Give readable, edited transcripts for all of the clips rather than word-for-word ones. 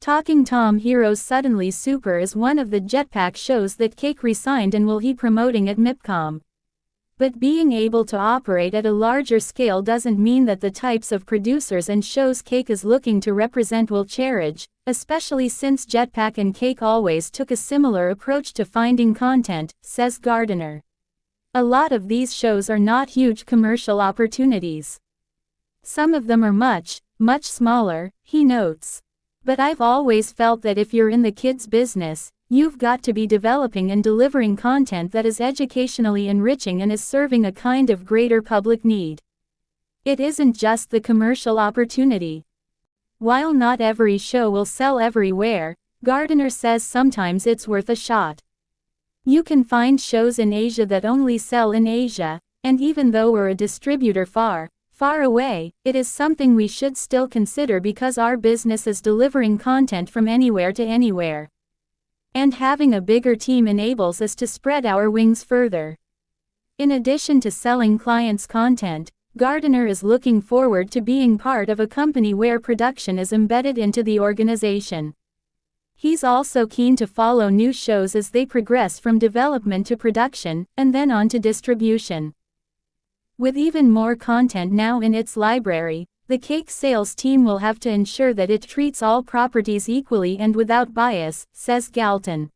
Talking Tom Heroes Suddenly Super is one of the jetpack shows that Cake re-signed and will be promoting at MIPCOM. But being able to operate at a larger scale doesn't mean that the types of producers and shows Cake is looking to represent will cherish, especially since Jetpack and Cake always took a similar approach to finding content, says Gardner. A lot of these shows are not huge commercial opportunities. Some of them are much smaller, he notes. But I've always felt that if you're in the kids business, you've got to be developing and delivering content that is educationally enriching and is serving a kind of greater public need. It isn't just the commercial opportunity. While not every show will sell everywhere, Gardner says sometimes it's worth a shot. You can find shows in Asia that only sell in Asia, and even though we're a distributor far away, it is something we should still consider because our business is delivering content from anywhere to anywhere. And having a bigger team enables us to spread our wings further. In addition to selling clients' content, Gardner is looking forward to being part of a company where production is embedded into the organization. He's also keen to follow new shows as they progress from development to production, and then on to distribution. With even more content now in its library, the Cake sales team will have to ensure that it treats all properties equally and without bias, says Galton.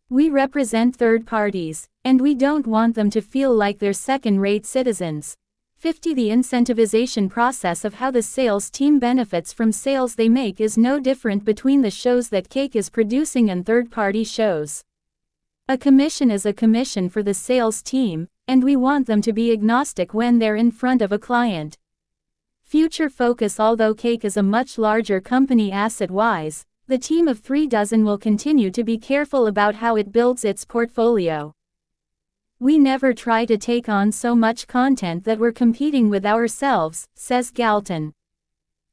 We represent third parties, and we don't want them to feel like they're second-rate citizens. 50 The incentivization process of how the sales team benefits from sales they make is no different between the shows that Cake is producing and third-party shows. A commission is a commission for the sales team, and we want them to be agnostic when they're in front of a client. Future focus. Although Cake is a much larger company asset-wise, the team of 36 will continue to be careful about how it builds its portfolio. We never try to take on so much content that we're competing with ourselves, says Galton.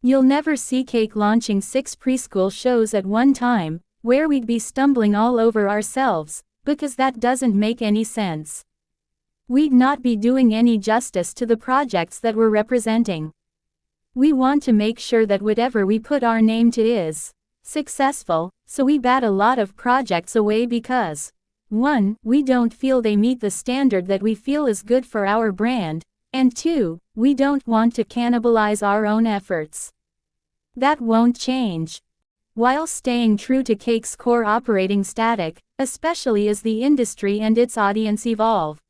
You'll never see Cake launching 6 preschool shows at one time, where we'd be stumbling all over ourselves, because that doesn't make any sense. We'd not be doing any justice to the projects that we're representing. We want to make sure that whatever we put our name to is successful, so we bat a lot of projects away because 1. We don't feel they meet the standard that we feel is good for our brand, and 2. We don't want to cannibalize our own efforts. That won't change. While staying true to Cake's core operating static, especially as the industry and its audience evolve.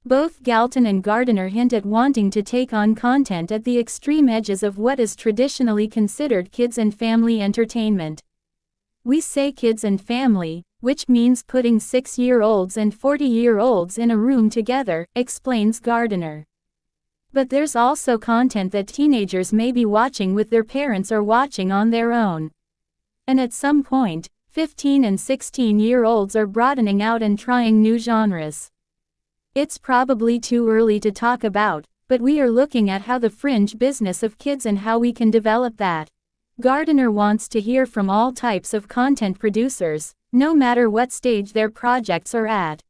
Both Galton and Gardner hint at wanting to take on content at the extreme edges of what is traditionally considered kids and family entertainment. We say kids and family, which means putting 6-year-olds and 40-year-olds in a room together, explains Gardner. But there's also content that teenagers may be watching with their parents or watching on their own. And at some point, 15 and 16-year-olds are broadening out and trying new genres. It's probably too early to talk about, but we are looking at how the fringe business of kids and how we can develop that. Gardner wants to hear from all types of content producers, no matter what stage their projects are at.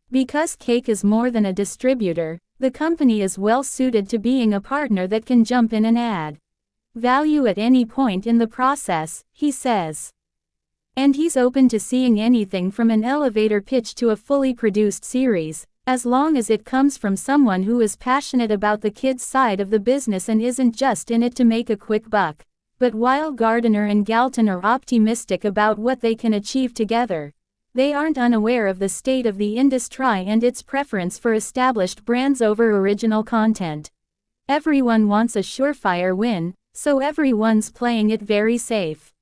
Because Cake is more than a distributor, the company is well suited to being a partner that can jump in and add value at any point in the process, he says. And he's open to seeing anything from an elevator pitch to a fully produced series, as long as it comes from someone who is passionate about the kids' side of the business and isn't just in it to make a quick buck. But while Gardner and Galton are optimistic about what they can achieve together, they aren't unaware of the state of the industry and its preference for established brands over original content. Everyone wants a surefire win, so everyone's playing it very safe.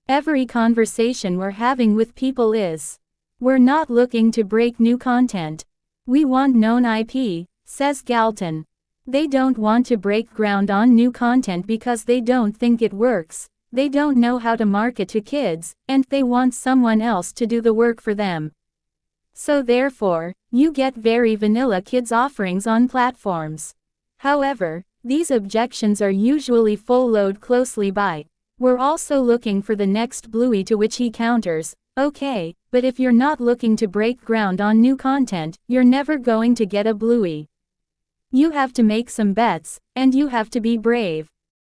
Every conversation we're having with people is, we're not looking to break new content. We want known IP, says Galton. They don't want to break ground on new content because they don't think it works, they don't know how to market to kids, and they want someone else to do the work for them. So therefore, you get very vanilla kids offerings on platforms. However, these objections are usually full load closely by. We're also looking for the next Bluey, to which he counters, okay, but if you're not looking to break ground on new content, you're never going to get a Bluey. You have to make some bets, and you have to be brave.